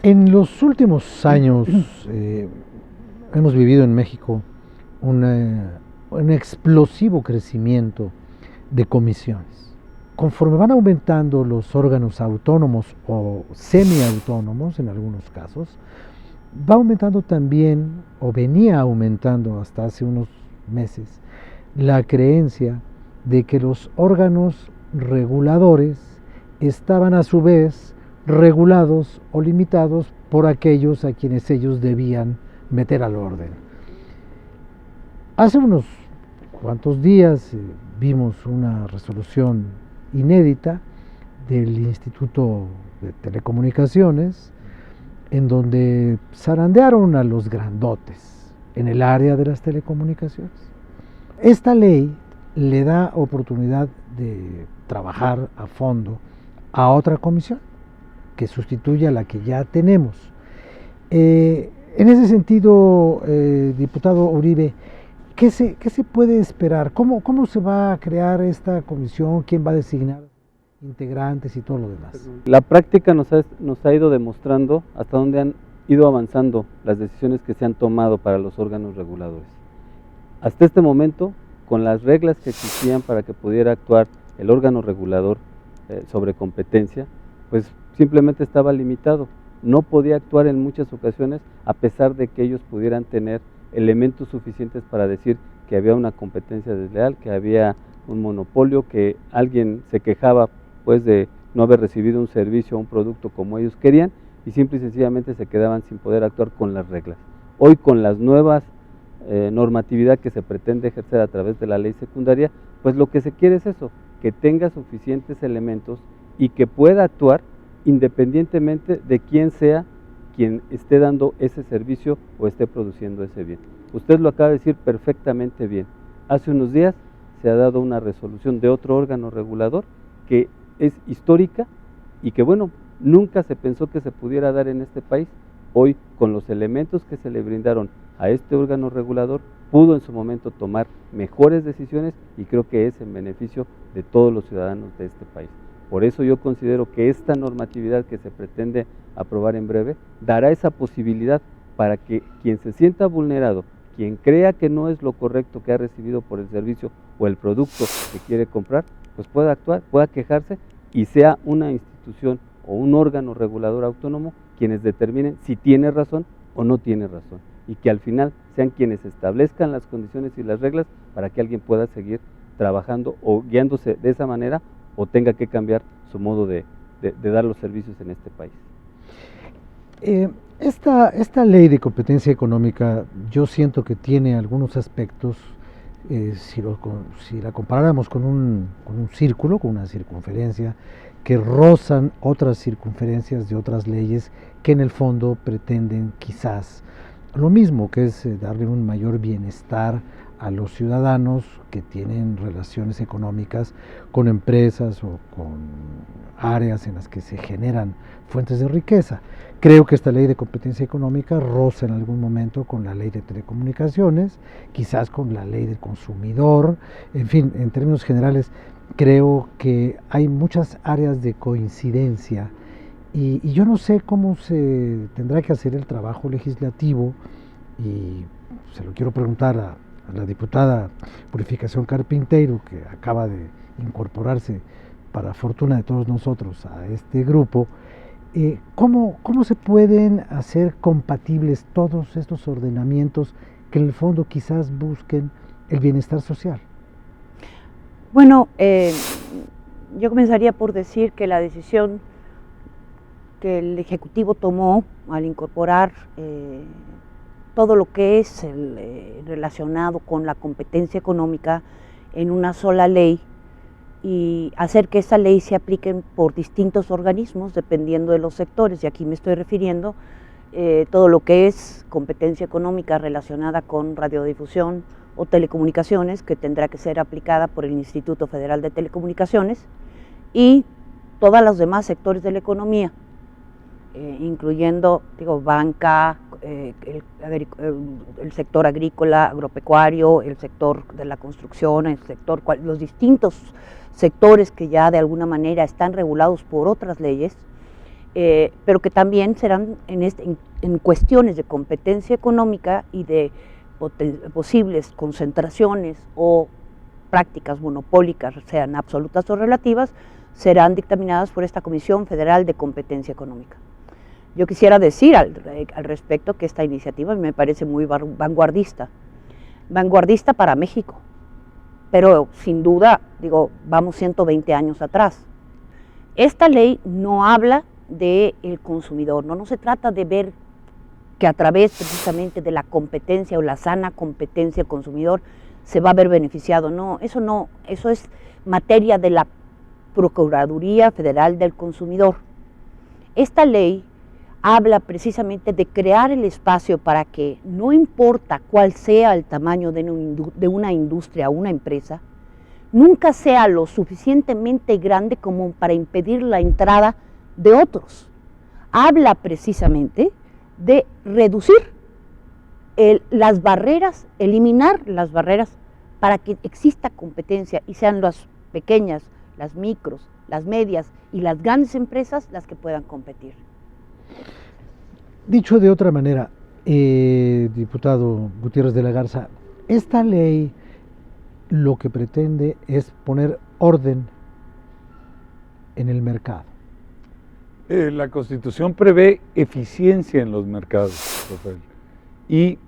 En los últimos años hemos vivido en México un explosivo crecimiento de comisiones. Conforme van aumentando los órganos autónomos o semiautónomos en algunos casos, va aumentando también, o venía aumentando hasta hace unos meses, la creencia de que los órganos reguladores estaban a su vez regulados o limitados por aquellos a quienes ellos debían meter al orden. Hace unos cuantos días vimos una resolución inédita del Instituto de Telecomunicaciones en donde zarandearon a los grandotes en el área de las telecomunicaciones. Esta ley le da oportunidad de trabajar a fondo a otra comisión que sustituya a la que ya tenemos. En ese sentido, diputado Uribe, ¿qué se puede esperar? ¿Cómo se va a crear esta comisión? ¿Quién va a designar integrantes y todo lo demás? La práctica nos ha ido demostrando hasta dónde han ido avanzando las decisiones que se han tomado para los órganos reguladores. Hasta este momento, con las reglas que existían para que pudiera actuar el órgano regulador sobre competencia, pues simplemente estaba limitado. No podía actuar en muchas ocasiones a pesar de que ellos pudieran tener elementos suficientes para decir que había una competencia desleal, que había un monopolio, que alguien se quejaba pues de no haber recibido un servicio o un producto como ellos querían y simple y sencillamente se quedaban sin poder actuar con las reglas. Hoy con las nuevas normatividad que se pretende ejercer a través de la ley secundaria, pues lo que se quiere es eso, que tenga suficientes elementos y que pueda actuar independientemente de quién sea quien esté dando ese servicio o esté produciendo ese bien. Usted lo acaba de decir perfectamente bien. Hace unos días se ha dado una resolución de otro órgano regulador que es histórica y que bueno, nunca se pensó que se pudiera dar en este país. Hoy, con los elementos que se le brindaron a este órgano regulador, pudo en su momento tomar mejores decisiones y creo que es en beneficio de todos los ciudadanos de este país. Por eso yo considero que esta normatividad que se pretende aprobar en breve dará esa posibilidad para que quien se sienta vulnerado, quien crea que no es lo correcto que ha recibido por el servicio o el producto que quiere comprar, pues pueda actuar, pueda quejarse y sea una institución o un órgano regulador autónomo quienes determinen si tiene razón o no tiene razón y que al final sean quienes establezcan las condiciones y las reglas para que alguien pueda seguir trabajando o guiándose de esa manera o tenga que cambiar su modo de dar los servicios en este país. Esta ley de competencia económica yo siento que tiene algunos aspectos, si la comparáramos con un círculo, con una circunferencia, que rozan otras circunferencias de otras leyes que en el fondo pretenden quizás lo mismo, que es darle un mayor bienestar a los ciudadanos que tienen relaciones económicas con empresas o con áreas en las que se generan fuentes de riqueza. Creo que esta ley de competencia económica roza en algún momento con la ley de telecomunicaciones, quizás con la ley del consumidor, en fin, en términos generales, creo que hay muchas áreas de coincidencia y yo no sé cómo se tendrá que hacer el trabajo legislativo y se lo quiero preguntar a la diputada Purificación Carpinteiro, que acaba de incorporarse para fortuna de todos nosotros a este grupo. ¿Cómo se pueden hacer compatibles todos estos ordenamientos que en el fondo quizás busquen el bienestar social? Bueno, yo comenzaría por decir que la decisión que el Ejecutivo tomó al incorporar todo lo que es relacionado con la competencia económica en una sola ley y hacer que esa ley se aplique por distintos organismos dependiendo de los sectores, y aquí me estoy refiriendo todo lo que es competencia económica relacionada con radiodifusión o telecomunicaciones, que tendrá que ser aplicada por el Instituto Federal de Telecomunicaciones, y todos los demás sectores de la economía, incluyendo banca, el sector agrícola, agropecuario, el sector de la construcción, los distintos sectores que ya de alguna manera están regulados por otras leyes, pero que también serán en cuestiones de competencia económica y de posibles concentraciones o prácticas monopólicas, sean absolutas o relativas, serán dictaminadas por esta Comisión Federal de Competencia Económica. Yo quisiera decir al respecto que esta iniciativa me parece muy vanguardista para México, pero sin duda, digo, vamos 120 años atrás. Esta ley no habla del consumidor, no se trata de ver que a través precisamente de la competencia o la sana competencia el consumidor se va a ver beneficiado, no, eso es materia de la Procuraduría Federal del Consumidor. Esta ley habla precisamente de crear el espacio para que, no importa cuál sea el tamaño de una industria o una empresa, nunca sea lo suficientemente grande como para impedir la entrada de otros. Habla precisamente de reducir las barreras, eliminar las barreras para que exista competencia y sean las pequeñas, las micros, las medias y las grandes empresas las que puedan competir. Dicho de otra manera, diputado Gutiérrez de la Garza, esta ley lo que pretende es poner orden en el mercado. La Constitución prevé eficiencia en los mercados, Rafael, y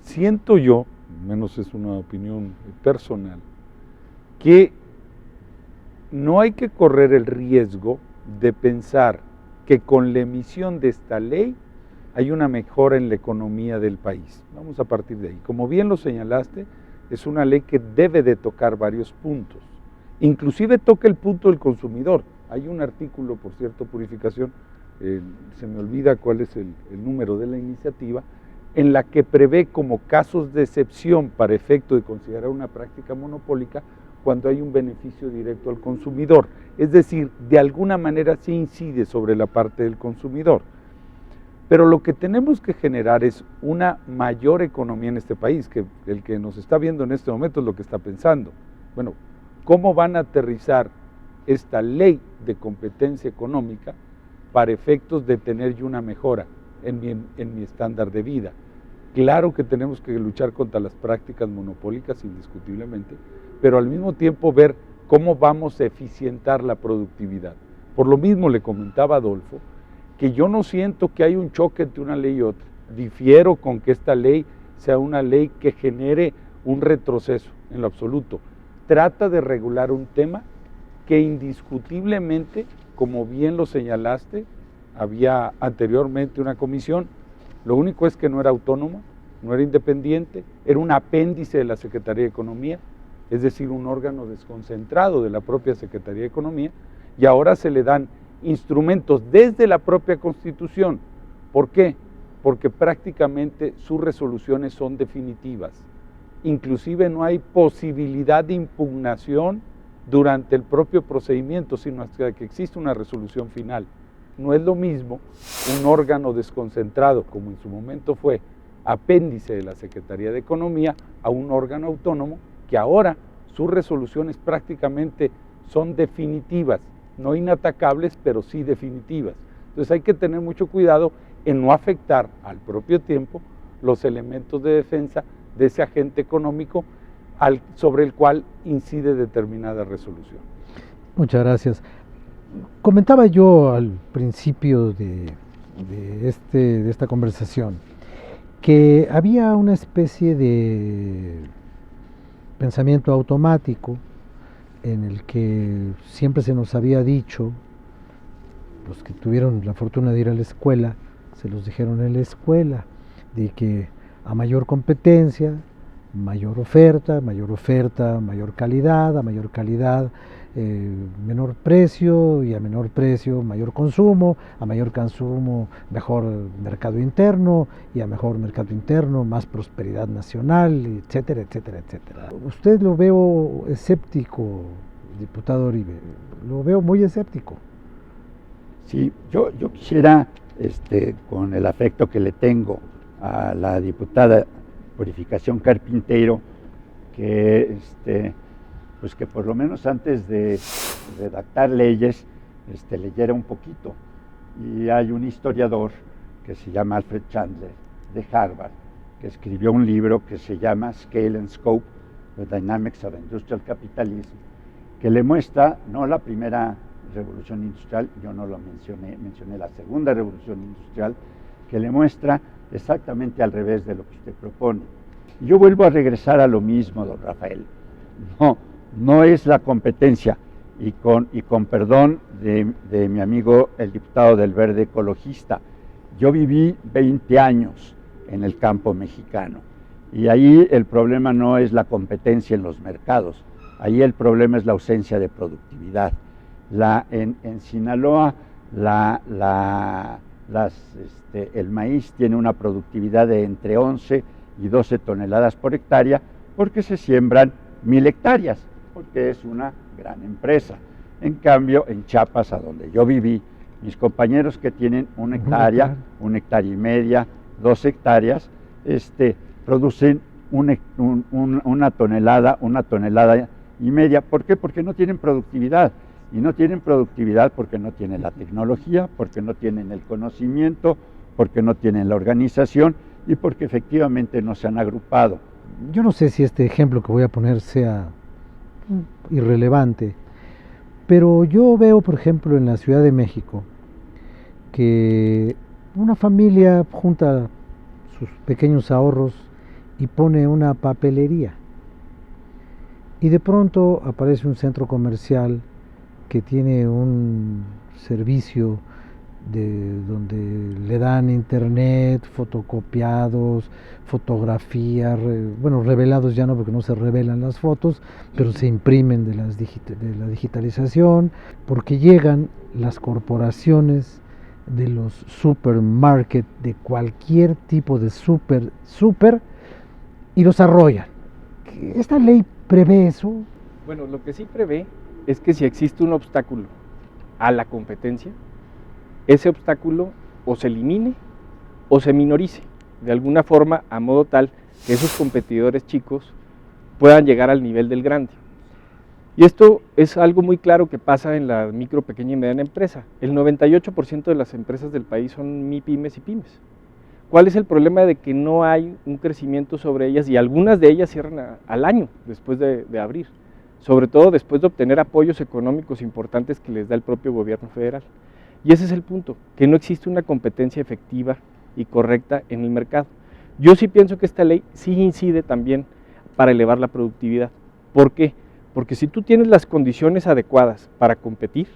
siento yo, menos es una opinión personal, que no hay que correr el riesgo de pensar que con la emisión de esta ley hay una mejora en la economía del país. Vamos a partir de ahí. Como bien lo señalaste, es una ley que debe de tocar varios puntos. Inclusive toca el punto del consumidor. Hay un artículo, por cierto, Purificación, se me olvida cuál es el número de la iniciativa, en la que prevé como casos de excepción para efecto de considerar una práctica monopólica cuando hay un beneficio directo al consumidor. Es decir, de alguna manera sí incide sobre la parte del consumidor. Pero lo que tenemos que generar es una mayor economía en este país, que el que nos está viendo en este momento es lo que está pensando. Bueno, ¿cómo van a aterrizar esta ley de competencia económica para efectos de tener yo una mejora en mi estándar de vida? Claro que tenemos que luchar contra las prácticas monopólicas, indiscutiblemente, pero al mismo tiempo ver cómo vamos a eficientar la productividad. Por lo mismo le comentaba a Adolfo que yo no siento que hay un choque entre una ley y otra. Difiero con que esta ley sea una ley que genere un retroceso, en lo absoluto. Trata de regular un tema que indiscutiblemente, como bien lo señalaste, había anteriormente una comisión, lo único es que no era autónoma, no era independiente, era un apéndice de la Secretaría de Economía, es decir, un órgano desconcentrado de la propia Secretaría de Economía, y ahora se le dan instrumentos desde la propia Constitución. ¿Por qué? Porque prácticamente sus resoluciones son definitivas. Inclusive no hay posibilidad de impugnación durante el propio procedimiento, sino hasta que existe una resolución final. No es lo mismo un órgano desconcentrado, como en su momento fue apéndice de la Secretaría de Economía, a un órgano autónomo que ahora sus resoluciones prácticamente son definitivas, no inatacables, pero sí definitivas. Entonces hay que tener mucho cuidado en no afectar al propio tiempo los elementos de defensa de ese agente económico sobre el cual incide determinada resolución. Muchas gracias. Comentaba yo al principio de esta conversación que había una especie de pensamiento automático en el que siempre se nos había dicho, los que tuvieron la fortuna de ir a la escuela, se los dijeron en la escuela, de que a mayor competencia, mayor oferta, mayor calidad, a mayor calidad, menor precio, y a menor precio, mayor consumo, a mayor consumo, mejor mercado interno, y a mejor mercado interno, más prosperidad nacional, etcétera, etcétera, etcétera. Usted lo veo escéptico, diputado Oribe, lo veo muy escéptico. Sí, yo quisiera, con el afecto que le tengo a la diputada Purificación Carpintero, que pues que por lo menos antes de redactar leyes leyera un poquito Y hay un historiador que se llama Alfred Chandler, de Harvard, que escribió un libro que se llama Scale and Scope, The Dynamics of Industrial Capitalism, que le muestra no la primera revolución industrial, yo no lo mencioné la segunda revolución industrial, que le muestra exactamente al revés de lo que usted propone. Yo vuelvo a regresar a lo mismo, don Rafael. No es la competencia, y con perdón de mi amigo el diputado del Verde ecologista, yo viví 20 años en el campo mexicano, y ahí el problema no es la competencia en los mercados, ahí el problema es la ausencia de productividad. En Sinaloa el maíz tiene una productividad de entre 11 y 12 toneladas por hectárea, porque se siembran 1000 hectáreas, porque es una gran empresa. En cambio, en Chiapas, a donde yo viví, mis compañeros que tienen 1 hectárea, 1 hectárea y media, 2 hectáreas, producen una tonelada y media. ¿Por qué? Porque no tienen productividad. Y no tienen productividad porque no tienen la tecnología, porque no tienen el conocimiento, porque no tienen la organización y porque efectivamente no se han agrupado. Yo no sé si este ejemplo que voy a poner sea irrelevante, pero yo veo, por ejemplo, en la Ciudad de México, que una familia junta sus pequeños ahorros y pone una papelería. Y de pronto aparece un centro comercial que tiene un servicio donde le dan internet, fotocopiados, fotografías, revelados ya no, porque no se revelan las fotos, pero se imprimen de la digitalización, porque llegan las corporaciones de los supermarket, de cualquier tipo de super, y los arrollan. ¿Esta ley prevé eso? Bueno, lo que sí prevé es que si existe un obstáculo a la competencia, ese obstáculo o se elimine o se minorice de alguna forma, a modo tal que esos competidores chicos puedan llegar al nivel del grande. Y esto es algo muy claro que pasa en la micro, pequeña y mediana empresa. El 98% de las empresas del país son MIPYMES y pymes. ¿Cuál es el problema? De que no hay un crecimiento sobre ellas, y algunas de ellas cierran al año después de abrir, sobre todo después de obtener apoyos económicos importantes que les da el propio gobierno federal. Y ese es el punto, que no existe una competencia efectiva y correcta en el mercado. Yo sí pienso que esta ley sí incide también para elevar la productividad. ¿Por qué? Porque si tú tienes las condiciones adecuadas para competir,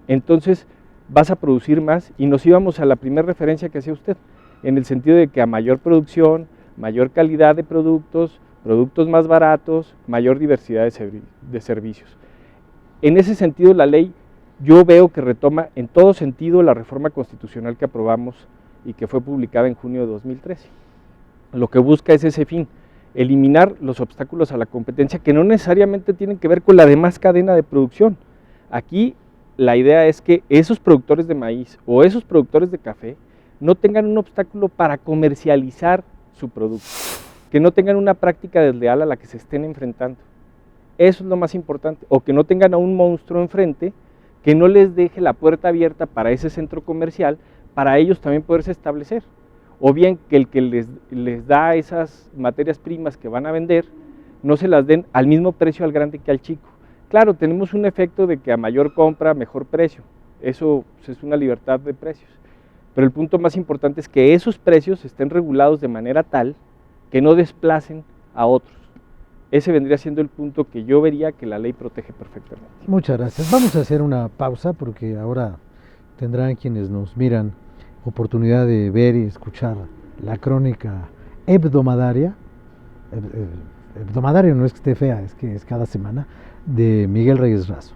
entonces vas a producir más, y nos íbamos a la primera referencia que hacía usted, en el sentido de que a mayor producción, mayor calidad de productos más baratos, mayor diversidad de servicios. En ese sentido, la ley, yo veo que retoma en todo sentido la reforma constitucional que aprobamos y que fue publicada en junio de 2013. Lo que busca es ese fin, eliminar los obstáculos a la competencia que no necesariamente tienen que ver con la demás cadena de producción. Aquí la idea es que esos productores de maíz o esos productores de café no tengan un obstáculo para comercializar su producto, que no tengan una práctica desleal a la que se estén enfrentando. Eso es lo más importante, o que no tengan a un monstruo enfrente que no les deje la puerta abierta para ese centro comercial, para ellos también poderse establecer, o bien que el que les da esas materias primas que van a vender, no se las den al mismo precio al grande que al chico. Claro, tenemos un efecto de que a mayor compra, mejor precio, eso es una libertad de precios, pero el punto más importante es que esos precios estén regulados de manera tal que no desplacen a otros. Ese vendría siendo el punto que yo vería que la ley protege perfectamente. Muchas gracias. Vamos a hacer una pausa porque ahora tendrán quienes nos miran oportunidad de ver y escuchar la crónica hebdomadaria. Hebdomadaria no es que esté fea, es que es cada semana, de Miguel Reyes Razo.